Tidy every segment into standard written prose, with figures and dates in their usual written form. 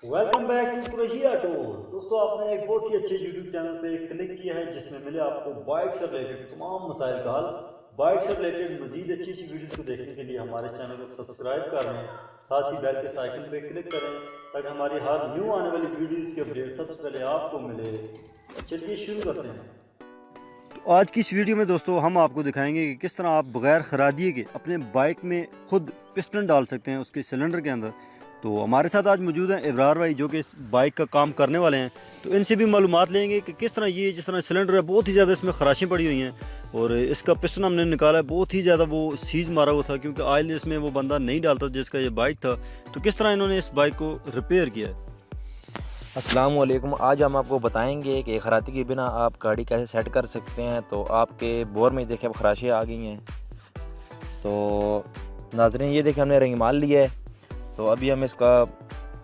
Welcome back to Qureshia tour. दोस्तों, आपने एक बहुत ही अच्छे यूट्यूब चैनल पे क्लिक किया है जिसमें मिले आपको बाइक से रिलेटेड तमाम मसाइल का हल। बाइक से रिलेटेड मजीद अच्छी अच्छी वीडियोस को देखने के लिए हमारे चैनल को सब्सक्राइब कर लें, साथ ही बेल के आइकन पे क्लिक करें ताकि हमारी हर न्यू आने वाली वीडियोस की अपडेट सबसे पहले आपको मिले। चलिए शुरू करते हैं। तो आज की इस वीडियो में दोस्तों हम आपको दिखाएंगे कि किस तरह आप बगैर खरादिए के अपने बाइक में खुद पिस्टन डाल सकते हैं उसके सिलेंडर के अंदर। तो हमारे साथ आज मौजूद हैं इब्रार भाई जो कि इस बाइक का काम करने वाले हैं। तो इनसे भी मालूमात लेंगे कि किस तरह ये जिस तरह सिलेंडर है बहुत ही ज़्यादा इसमें खराशें पड़ी हुई हैं और इसका पिस्टन हमने निकाला है, बहुत ही ज़्यादा वो सीज मारा हुआ था क्योंकि ऑयल इसमें वो बंदा नहीं डालता जिसका ये बाइक था। तो किस तरह इन्होंने इस बाइक को रिपेयर किया है। अस्सलाम वालेकुम। आज हम आपको बताएंगे कि खराती के बिना आप गाड़ी कैसे सेट कर सकते हैं। तो आपके बोर में देखें अब खराशें आ गई हैं। तो नाज़रीन ये देखें हमने रिंग मार लिया है। तो अभी हम इसका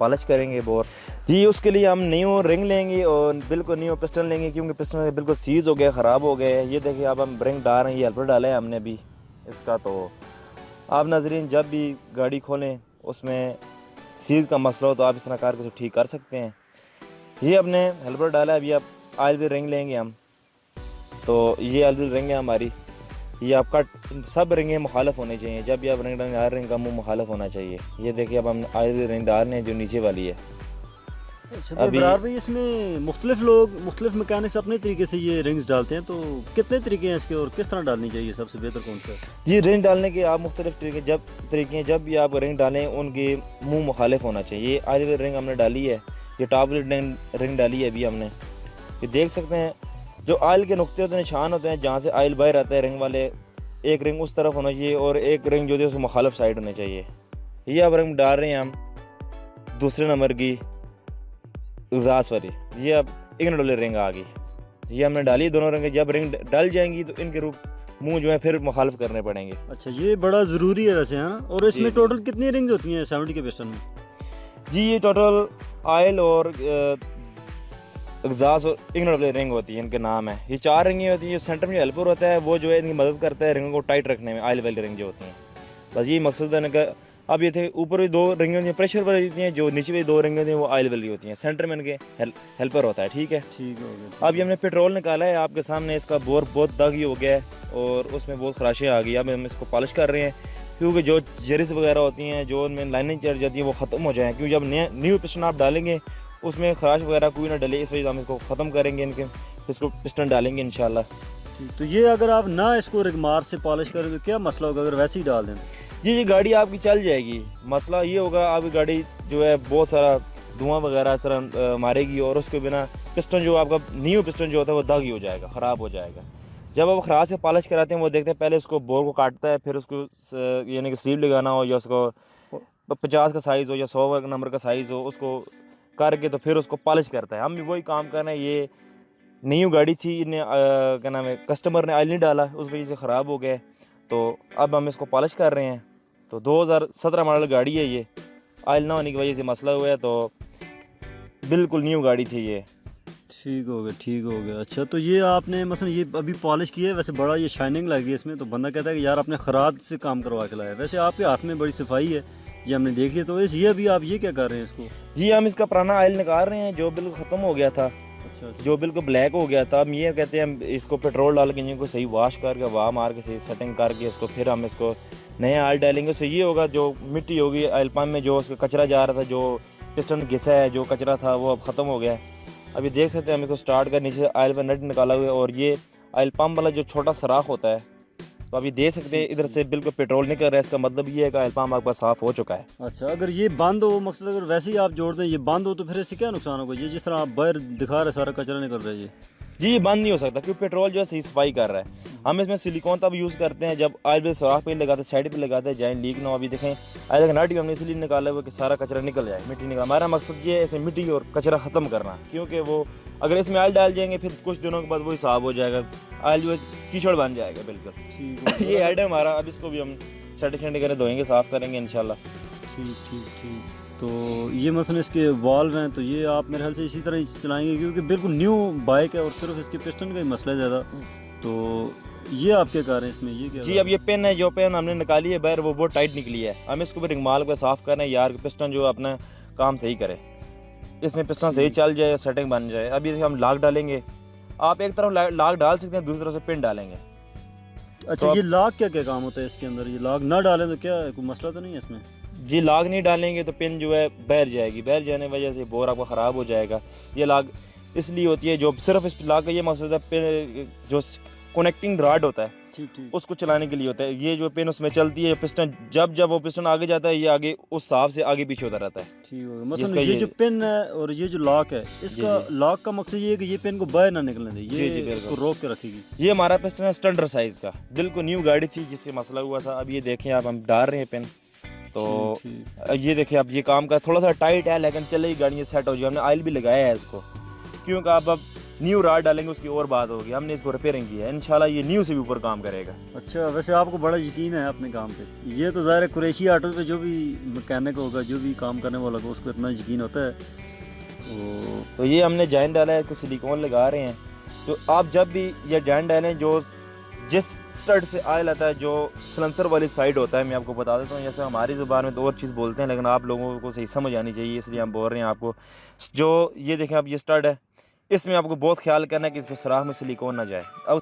पॉलिश करेंगे बोर जी। उसके लिए हम न्यू रिंग लेंगे और बिल्कुल न्यू पिस्टन लेंगे क्योंकि पिस्टन बिल्कुल सीज हो गया, ख़राब हो गए। ये देखिए अब हम रिंग डाल रहे हैं, ये हेल्पर डाला है हमने अभी इसका। तो आप नाज़रीन जब भी गाड़ी खोलें उसमें सीज का मसला हो तो आप इस तरह कार को ठीक कर सकते हैं। ये अपने हेल्पर डाला है, अभी आप ऑयल व्हील रिंग लेंगे हम। तो ये ऑयल व्हील रिंग है हमारी, ये आपका सब रिंगें मुखालफ होनी चाहिए। जब भी आप रिंग डालेंगे हर रिंग का मुंह मुखालफ होना चाहिए। ये देखिए अब हम ऑयल व्हील रिंग डाल रहे हैं जो नीचे वाली है। अच्छा, तो इब्रार भाई इसमें मुख्तलिफ लोग मुख्तलिफ मैकेनिक्स अपने तरीके से ये रिंग्स डालते हैं, तो कितने तरीके हैं इसके और किस तरह डालनी चाहिए, सबसे बेहतर कौन सा है? जी रिंग डालने के आप मुख्तलिफ तरीके हैं। जब भी आप रिंग डालें उनके मुँह मुखालिफ होना चाहिए। ये ऑयल व्हील रिंग हमने डाली है, ये टॉप व्हील रिंग डाली है अभी हमने। ये देख सकते हैं जो ऑयल के नुक्ते होते हैं, निशान होते हैं जहाँ से ऑयल बाहर आता है रिंग वाले, एक रिंग उस तरफ होना चाहिए और एक रिंग जो है उसको मुखालिफ साइड होनी चाहिए। ये अब रिंग डाल रहे हैं हम दूसरे नंबर की एग्जास्ट वाली। ये अब इग्निट वाली रिंग आ गई, ये हमने डाली दोनों रिंग। जब रिंग डल जाएंगी तो इनके रूप मुंह जो है फिर मुखालिफ करने पड़ेंगे। अच्छा, ये बड़ा ज़रूरी है वैसे, हाँ। और इसमें टोटल कितनी रिंग्स होती हैं 70 के पिस्टन में? जी ये टोटल ऑयल और एग्जास्ट और इग्निट वाली रिंग होती है, इनके नाम है। ये 4 रिंगें होती हैं। जो सेंटर में जो हेल्पर होता है वो जो है इनकी मदद करता है रिंगों को टाइट रखने में। ऑयल वाली रिंग जो होती हैं, बस यही मकसद है इनका। अब ये थे ऊपर भी 2 रिंगें होती हैं प्रेशर वाली होती हैं, जो नीचे भी 2 रिंगें होती हैं वो ऑयल वाली होती हैं। सेंटर में इनके हेल्पर होता है। ठीक है, ठीक हो गया। अब ये हमने पेट्रोल निकाला है आपके सामने। इसका बोर बहुत दागी हो गया है और उसमें बहुत खराशें आ गई। अब हम इसको पॉलिश कर रहे हैं क्योंकि जो जरिस वगैरह होती हैं, जो उनमें लाइनें चढ़ जाती हैं, वो ख़त्म हो जाएँ। क्योंकि जब न्यू पिस्टन आप डालेंगे उसमें खराश वगैरह कोई ना डले, इस वजह से हम इसको ख़त्म करेंगे, इनके इसको पिस्टन डालेंगे इंशाल्लाह। तो ये अगर आप ना इसको रिगमार से पॉलिश करें तो क्या मसला होगा अगर वैसे ही डाल दें? जी गाड़ी आपकी चल जाएगी। मसला ये होगा आपकी गाड़ी जो है बहुत सारा धुआं वगैरह इस तरह मारेगी और उसके बिना पिस्टन जो आपका न्यू पिस्टन जो होता है वो दागी हो जाएगा, ख़राब हो जाएगा। जब आप खराज से पॉलिश कराते हैं वो देखते हैं पहले उसको बोर को काटता है, फिर उसको यानी कि स्लीव लगाना हो या उसको 50 का साइज़ हो या 100 नंबर का साइज़ हो, उसको करके तो फिर उसको पॉलिश करता है। हम भी वही काम कर रहे हैं। ये न्यू गाड़ी थी, इन्हें क्या नाम है, कस्टमर ने ऑयल नहीं डाला, उस वजह से ख़राब हो गए। तो अब हम इसको पॉलिश कर रहे हैं। तो 2017 मॉडल गाड़ी है, ये ऑयल ना होने की वजह से मसला हुआ है। तो बिल्कुल न्यू गाड़ी थी ये। ठीक हो गया, ठीक हो गया। अच्छा, तो ये आपने मसलन ये अभी पॉलिश किया है, वैसे बड़ा ये शाइनिंग लगी है इसमें, तो बंदा कहता है कि यार आपने खराद से काम करवा के लाया। वैसे आपके हाथ में बड़ी सफाई है, ये हमने देख लिया। तो ये अभी आप ये क्या कर रहे हैं इसको? जी हम इसका पुराना ऑयल निकाल रहे हैं जो बिल्कुल ख़त्म हो गया था। अच्छा, जो बिल्कुल ब्लैक हो गया था। हम ये कहते हैं हम इसको पेट्रोल डाल के इंजन को सही वॉश करके वाह मार के सही सेटिंग करके इसको फिर हम इसको नया ऑयल डालेंगे। उससे ये होगा जो मिट्टी होगी ऑयल पंप में, जो उसका कचरा जा रहा था, जो पिस्टन घिसा है, जो कचरा था वो अब ख़त्म हो गया है। अभी देख सकते हैं हम इसको स्टार्ट कर, नीचे से ऑयल का नट निकाला हुआ है और ये ऑयल पंप वाला जो छोटा सराख होता है, तो अभी देख सकते हैं इधर से बिल्कुल पेट्रोल निकल रहा है। इसका मतलब ये है कि ऑयल पंप आपका साफ़ हो चुका है। अच्छा, अगर ये बंद हो, मकसद अगर वैसे ही आप जोड़ दें ये बंद हो तो फिर इससे क्या नुकसान होगा? ये जिस तरह आप बाहर दिखा रहे सारा कचरा निकल रहा है ये। जी ये बंद नहीं हो सकता क्योंकि पेट्रोल जो है सही सफाई कर रहा है। हम इसमें सिलिकॉन तब यूज़ करते हैं जब ऑयल भी सुराख पे लगाते हैं, साइड पे लगाते हैं, जाए लीक ना हो। अभी देखें ऑयल का नट भी हमने इसलिए निकाला हुआ कि सारा कचरा निकल जाए, मिट्टी निकल। हमारा मकसद ये है इसमें मिट्टी और कचरा ख़त्म करना, क्योंकि वो अगर इसमें ऑयल डाल जाएंगे फिर कुछ दिनों के बाद वही साफ हो जाएगा, ऑयल जो है कीचड़ बन जाएगा बिल्कुल। ठीक ये हेड है हमारा। अब इसको भी हम सर्टिफिकेट करें, धोएंगे, साफ़ करेंगे इंशाल्लाह। ठीक ठीक ठीक। तो ये मसलन इसके वाल्व हैं, तो ये आप मेरे ख्याल से इसी तरह ही चलाएंगे क्योंकि बिल्कुल न्यू बाइक है और सिर्फ इसके पिस्टन का ही मसला है ज़्यादा। तो ये आप क्या कर रहे हैं इसमें, ये क्या? जी अब ये पेन है, जो पेन हमने निकाली है बाहर वो बहुत टाइट निकली है। हम इसको भी रिंगमाल को साफ़ कर रहे हैं यार, पिस्टन जो अपना काम सही करे। इसमें पिस्टन सही चल जाए, सेटिंग बन जाए। अभी देखिए हम लॉक डालेंगे, आप एक तरफ लॉक डाल सकते हैं, दूसरी तरफ से पिन डालेंगे। अच्छा, ये लॉक क्या क्या काम होता है इसके अंदर? ये लॉक ना डालें तो क्या कोई मसला तो नहीं है इसमें? जी लॉक नहीं डालेंगे तो पिन जो है बहर जाएगी, बहर जाने की वजह से बोर आपका ख़राब हो जाएगा। ये लॉक इसलिए होती है, जो सिर्फ इस लॉक का ये मकसद है, पिन जो कनेक्टिंग रॉड होता है ठीक ठीक, उसको चलाने के लिए होता है। ये जो पिन उसमें चलती है, पिस्टन जब वो पिस्टन आगे जाता है, ये आगे उस हिसाब से आगे पीछे होता रहता है। ठीक हो गया। मतलब ये जो पिन है और ये जो लॉक है, इसका लॉक का मकसद ये है कि ये पिन को बाहर ना निकलने दे, ये इसको रोक के रखेगी। ये हमारा पिस्टन है स्टैंडर्ड साइज का, बिल्कुल न्यू गाड़ी थी जिससे मसला हुआ था। अब ये देखें आप, हम डाल रहे हैं पिन, तो ये देखिए अब ये काम का थोड़ा सा टाइट है, लेकिन चलेगी गाड़ी, सेट हो जाए। हमने ऑयल भी लगाया है इसको, क्योंकि आप अब न्यू रॉड डालेंगे उसकी और बात होगी। हमने इसको रिपेयरिंग की है, इंशाल्लाह ये न्यू से भी ऊपर काम करेगा। अच्छा, वैसे आपको बड़ा यकीन है अपने काम पे। ये तो ज़ाहिर है कुरैशी ऑटो पे जो भी मैकेनिक होगा, जो भी काम करने वाला होगा, उसको इतना यकीन होता है। तो ये हमने जॉइंट डाला है, कुछ सिलिकॉन लगा रहे हैं। तो आप जब भी ये जॉइंट डालें, जो जिस स्टड से ऑयल आता है, जो सलेंसर वाली साइड होता है, मैं आपको बता देता हूँ। जैसे हमारी ज़ुबान में तो और चीज़ बोलते हैं, लेकिन आप लोगों को सही समझ आनी चाहिए, इसलिए हम बोल रहे हैं आपको। जो ये देखें आप, ये स्टड है, इसमें आपको बहुत ख्याल करना है कि इस पर सुराख में सिलिकॉन ना जाए। अब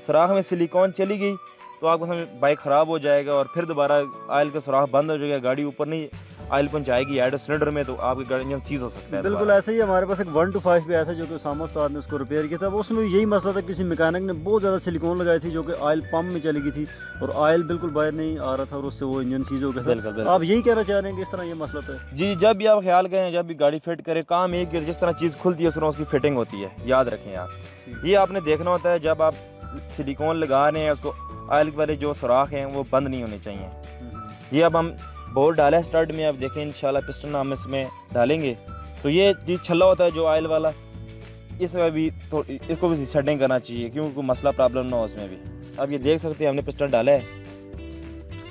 सुराख में सिलिकॉन चली गई तो आपको समझ बाइक ख़राब हो जाएगा, और फिर दोबारा ऑयल का सुराख बंद हो जाएगा, गाड़ी ऊपर नहीं ऑयल पहुंचाएगी एड सिलेंडर में, तो आपकी गाड़ी इंजन सीज हो सकता है। बिल्कुल ऐसे ही हमारे पास एक 1 to 5 पे आया था, जो कि उसामा उस्ताद ने उसको रिपेयर किया था। वो उसमें यही मसला था, किसी मैकेनिक ने बहुत ज़्यादा सिलिकॉन लगाई थी, जो कि ऑयल पंप में चली गई थी और ऑयल बिल्कुल बाहर नहीं आ रहा था, और उससे वो इंजन सीज हो गया था। बिल्कुल। आप यही कहना चाह रहे हैं कि इस तरह ये मसला था? जी, जब भी आप ख्याल करें, जब भी गाड़ी फिट करें, काम एक जिस तरह चीज़ खुलती है उस तरह उसकी फिटिंग होती है, याद रखें आप। ये आपने देखना होता है, जब आप सिलिकॉन लगा रहे हैं, उसको ऑयल वाले जो सुराख हैं वो बंद नहीं होने चाहिए। ये अब हम बोल्ट डाला है स्टार्ट में, आप देखें इंशाल्लाह पिस्टन हम इसमें डालेंगे तो ये जी छल्ला होता है जो ऑयल वाला, इसमें भी तो इसको भी सेटिंग करना चाहिए, क्योंकि कोई मसला प्रॉब्लम ना हो उसमें भी। अब ये देख सकते हैं हमने पिस्टन डाला है।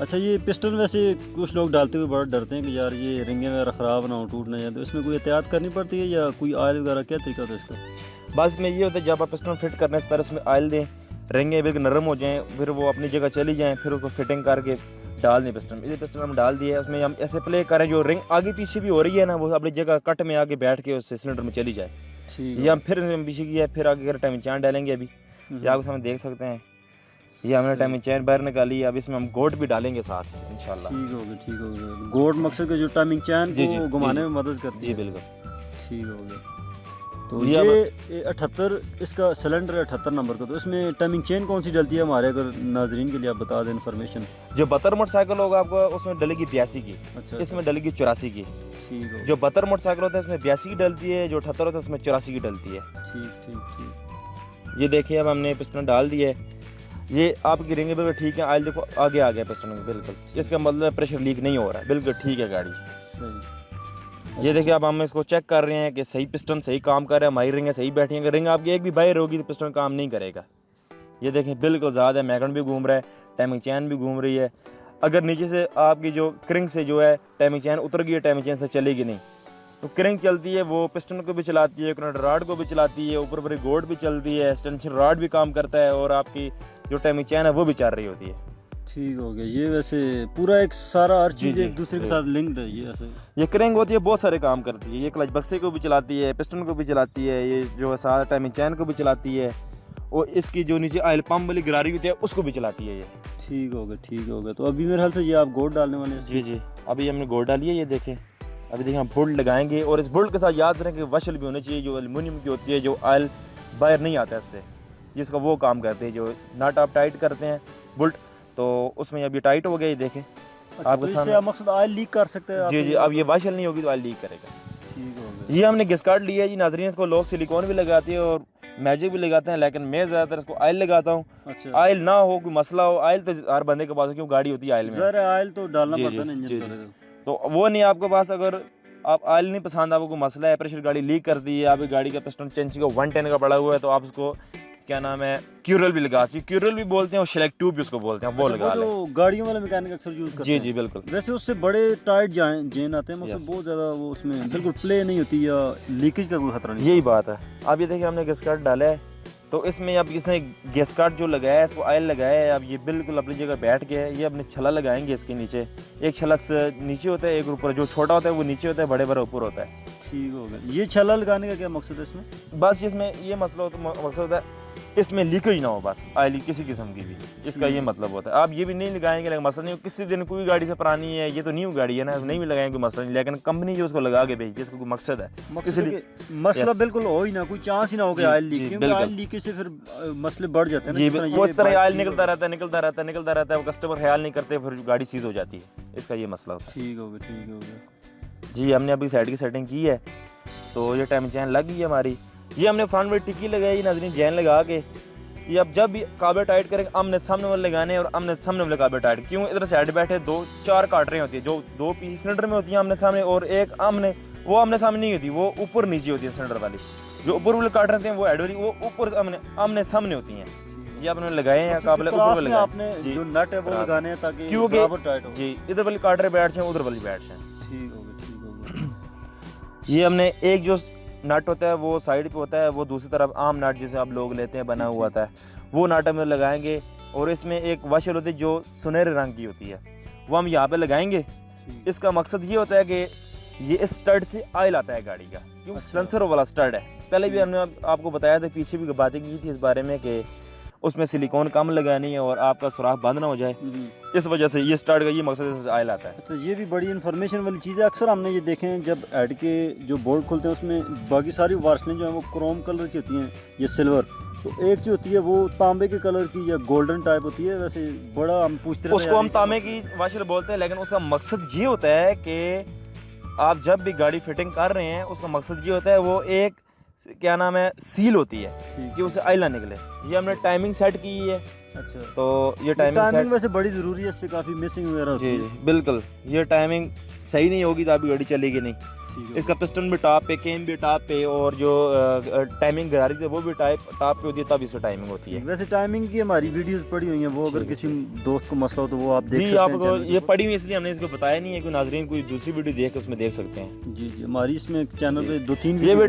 अच्छा, ये पिस्टन वैसे कुछ लोग डालते हुए बड़ा डरते हैं कि यार ये रिंगें वगैरह ख़राब ना हो, टूट ना जाए, तो इसमें कोई एहतियात करनी पड़ती है या कोई ऑयल वगैरह क्या तरीका होता है इसका? बस में ये होता है, जब आप पिस्टन फिट करने से पहले उसमें ऑयल दें, रिंगें बिल्कुल नरम हो जाएँ, फिर वो अपनी जगह चली जाएँ, फिर उसको फिटिंग करके डाल दें पिस्टन। ये पिस्टन हम डाल दिए, उसमें हम ऐसे प्ले करें जो रिंग आगे पीछे भी हो रही है ना, वो अपनी जगह कट में आगे बैठ के उससे सिलेंडर में चली जाए। ये हम फिर पीछे किया, फिर आगे टाइम चैन डालेंगे। अभी ये आप उसमें देख सकते हैं, ये हमने टाइम चैन बाहर निकाली है। अब इसमें हम गोट भी डालेंगे साथ इंशाल्लाह। ठीक हो गया, ठीक हो गया। गोट मकसद का जो टाइमिंग चैन को घुमाने में मदद करती है। जी बिल्कुल, ठीक हो गया। तो ये 78 इसका सिलेंडर है, 78 नंबर का। तो इसमें टाइमिंग चेन कौन सी डलती है हमारे, अगर नाजरीन के लिए आप बता दें इन्फॉर्मेशन। जो 72 मोटरसाइकिल होगा आपको उसमें डलेगी 82 की। अच्छा, इसमें डलेगी 84 की। ठीक है। जो 72 मोटरसाइकिल होता है इसमें 82 की डलती है, जो 78 होता है उसमें 84 की डलती है। ठीक ठीक ठीक। ये देखिए अब हमने पिस्टन डाल दिया है, ये आपकी रिंग बिल्कुल ठीक है। ऑयल देखो आगे आ गया पिस्टन में बिल्कुल, इसका मतलब प्रेशर लीक नहीं हो रहा है, बिल्कुल ठीक है गाड़ी। सही। ये देखिए अब हम इसको चेक कर रहे हैं कि सही पिस्टन सही काम कर रहा है, हमारी रिंगें सही बैठी हैं। अगर रिंग आपकी एक भी बाहर होगी तो पिस्टन काम नहीं करेगा। ये देखें बिल्कुल ज़्यादा है, मैगन भी घूम रहा है, टाइमिंग चैन भी घूम रही है। अगर नीचे से आपकी जो क्रिंग से जो है टाइमिंग चैन उतर गई है, टाइमिंग चैन से चलेगी नहीं। तो क्रिंग चलती है, वो पिस्टन को भी चलाती है, कनेक्टर रॉड को भी चलाती है, ऊपर पर गोड भी चलती है, एक्सटेंशन रॉड भी काम करता है, और आपकी जो टाइमिंग चैन है वो भी चल रही होती है। ठीक हो गया। ये वैसे पूरा एक सारा हर चीज़ एक दूसरे के साथ लिंक्ड है। ये ऐसे ये क्रिंग होती है, बहुत सारे काम करती है। ये क्लच बक्से को भी चलाती है, पिस्टन को भी चलाती है, ये जो है सारा टाइमिंग चैन को भी चलाती है, और इसकी जो नीचे ऑयल पंप वाली गरारी होती है उसको भी चलाती है ये। ठीक हो गया, ठीक हो गया। तो अभी मेरे ख्याल से ये आप गोल्ड डालने वाले हैं? जी जी, अभी हमने गोल्ड डाली है। ये देखें अभी देखिए हम बोल्ट लगाएंगे, और इस बोल्ट के साथ याद रखें कि वशल भी होनी चाहिए, जो एल्युमिनियम की होती है, जो ऑयल बाहर नहीं आता है इससे, जिसका वो काम करते हैं। जो नट आप टाइट करते हैं बोल्ट, तो उसमें अभी टाइट हो गया। ये देखें आपके सामने मकसद ऑयल लीक कर सकते हैं। जी जी, अब ये वशल नहीं होगी तो ऑयल लीक करेगा। ठीक हो गया। ये हमने गिस्कार्ड लिया है जी नाजरीन, इसको लोग सिलिकॉन भी लगाते हैं और मैजिक भी लगाते हैं, लेकिन मैं ज़्यादातर इसको ऑयल लगाता हूँ। अच्छा, ऑयल ना हो, कोई मसला हो, ऑयल तो हर बंदे के पास हो, क्यों गाड़ी होती है ऑयल में, ऑयल तो डालना पड़ता है ना इंजन पर। तो वो नहीं आपके पास, अगर आप ऑयल नहीं पसंद, आपको मसला है, प्रेशर गाड़ी लीक करती है, आपकी गाड़ी का पिस्टन चेंज का 110 का पड़ा हुआ है, तो आप उसको क्या नाम है क्यूरल भी लगा चाहिए, क्यूरल भी बोलते हैं और शेलेक्ट ट्यूब भी उसको बोलते हैं, वो लगा ले। जो गाड़ियों वाले मैकेनिक अक्सर यूज करते हैं। जी जी बिल्कुल। वैसे उससे बड़े टाइट जेन आते हैं, मतलब बहुत ज़्यादा वो उसमें बिल्कुल प्ले नहीं होती, या लीकेज का कोई खतरा नहीं। यही बात है। अब ये देखिए हमने गिस्कार्ड डाला है, तो इसमें अब इसने गैस कार्ड जो लगाया है, इसको ऑयल लगाया है, अब ये बिल्कुल अपनी जगह बैठ गया है। ये अपने छला लगाएंगे इसके नीचे, एक छला नीचे होता है, एक ऊपर, जो छोटा होता है वो नीचे होता है, बड़े बड़ा ऊपर होता है। ठीक हो गया। ये छला लगाने का क्या मकसद है इसमें? बस इसमें ये मसला मकसद होता है इसमें लीकेज ना हो, बस ऑयल किसी किस्म की भी, इसका ये मतलब होता है। आप ये भी नहीं लगाएंगे, लेकिन मसला नहीं हो, किसी दिन कोई गाड़ी से पुरानी है, ये तो न्यू गाड़ी है ना, नहीं भी लगाएंगे कोई मसला नहीं, लेकिन कंपनी जो उसको लगा के भेजती है, इसका कोई मकसद है, इसलिए मसला बिल्कुल हो ही ना, कोई चांस ही ना हो कि ऑयल लीक, क्योंकि ऑयल लीकेज से फिर मसले बढ़ जाते हैं ना। वो इस तरह ऑयल निकलता रहता है, वो कस्टमर ख्याल नहीं करते, फिर गाड़ी सीज हो जाती है, इसका ये मसला होता है। ठीक हो गया जी। हमने अभी साइड की सेटिंग की है, तो ये टाइम चैन लग गई है हमारी। ये हमने फ्रंट में टिक्की लगाई नाज़रीन, चैन लगा के। ये अब जब भी काबे टाइट करेंगे, आमने सामने वाले लगाने और आमने सामने वाले काबे टाइट, क्यों इधर साइड बैठे 2-4 काटरें होती है, जो 2 पीस सिलेंडर में होती है आमने सामने, और एक आमने, वो आमने सामने नहीं होती, वो ऊपर नीचे होती है सिलेंडर वाली, जो ऊपर वाले काट रहे हैं वो हेड वाली, वो ऊपर आमने सामने होती हैं। ये आपने लगाए हैं काबले ऊपर वाले लगाए, आपने जो नट है वो लगाने हैं ताकि बराबर टाइट हो। जी, इधर वाली काटरे बैठ जाए, उधर वाली बैठ जाए। ठीक हो गया। ये हमने एक जो नट होता है वो साइड पे होता है, वो दूसरी तरफ आम नट जिसे आप लोग लेते हैं बना हुआ था, वो नट हम लगाएंगे। और इसमें एक वाशर होती है जो सुनहरे रंग की होती है, वो हम यहाँ पे लगाएंगे। इसका मकसद ये होता है कि ये इस स्टड से ऑयल आता है गाड़ी का, क्योंकि सिलेंसर वाला स्टड है। पहले भी हमने आपको बताया था, पीछे भी बातें की थी इस बारे में कि उसमें सिलिकॉन कम लगानी है और आपका सुराख बंद ना हो जाए, इस वजह से ये स्टार्ट का ये मकसद से ऑयल आता है। तो ये भी बड़ी इन्फॉर्मेशन वाली चीज़ है। अक्सर हमने ये देखे हैं जब ऐड के जो बोर्ड खोलते हैं उसमें बाकी सारी वार्सलें जो हैं वो क्रोम कलर की होती हैं या सिल्वर, तो एक जो होती है वो तांबे के कलर की या गोल्डन टाइप होती है। वैसे बड़ा हम पूछते हैं, उसको हम तांबे की वाशर बोलते हैं, लेकिन उसका मकसद ये होता है कि आप जब भी गाड़ी फिटिंग कर रहे हैं, उसका मकसद ये होता है, वो एक क्या नाम है, सील होती है कि उसे ऑयल ना निकले। ये हमने टाइमिंग सेट की है। अच्छा, तो ये टाइमिंग वैसे बड़ी ज़रूरी है, इससे काफ़ी मिसिंग वगैरह होती है। जी बिल्कुल, ये टाइमिंग सही नहीं होगी तो आपकी गाड़ी चलेगी नहीं। इसका पिस्टन भी टॉप पे, केन भी टॉप पे, और जो टाइमिंग गरारी है वो भी टॉप पे होती है, तब इससे टाइमिंग होती है। वैसे टाइमिंग की हमारी वीडियोस पड़ी हुई हैं, वो अगर किसी दोस्त को मसला हो तो वो आप देख सकते हैं। आपको ये पड़ी हुई इसलिए हमने इसको बताया नहीं है, कोई नाजरीन कोई दूसरी वीडियो देख के उसमें देख सकते हैं। जी, हमारी इसमें चैनल पे 2-3 ये भी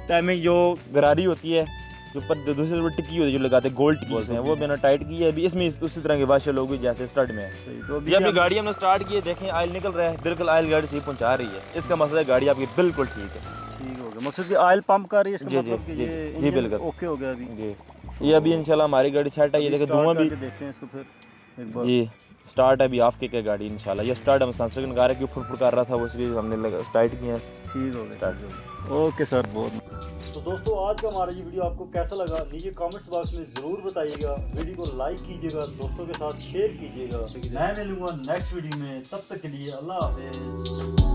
टाइमिंग जो गरारी होती है, जो पर दूसरी तरफ टिक्की होती है जो लगाते हैं, गोल्ड टिक्की हैं, वो मैंने टाइट की है। अभी इसमें उसी तरह की वाशर होगी जैसे स्टार्ट में है। तो जब भी गाड़ी हमने स्टार्ट की है, देखें ऑयल निकल रहा है, बिल्कुल ऑयल गाड़ी से पहुंचा रही है, इसका मतलब है गाड़ी आपकी बिल्कुल ठीक है। ठीक हो गया, मकसद कि ऑयल पंप कर रही है, इसका मतलब कि ये बिल्कुल ओके हो गया अभी। जी, ये अभी इंशाल्लाह हमारी गाड़ी सेट है। ये देखो धुआं भी देखते हैं इसको फिर एक बार। जी, स्टार्ट है अभी ऑफ किक है गाड़ी इंशाल्लाह। ये स्टार्ट हम सेंसर के नगा रहे कि फुर कर रहा था, वो इसलिए हमने टाइट किया है। ठीक हो गया, ओके सर, बहुत। तो दोस्तों, आज का हमारा ये वीडियो आपको कैसा लगा नीचे कमेंट्स बॉक्स में ज़रूर बताइएगा। वीडियो को लाइक कीजिएगा, दोस्तों के साथ शेयर कीजिएगा। मैं मिलूंगा नेक्स्ट वीडियो में, तब तक के लिए अल्लाह हाफिज़।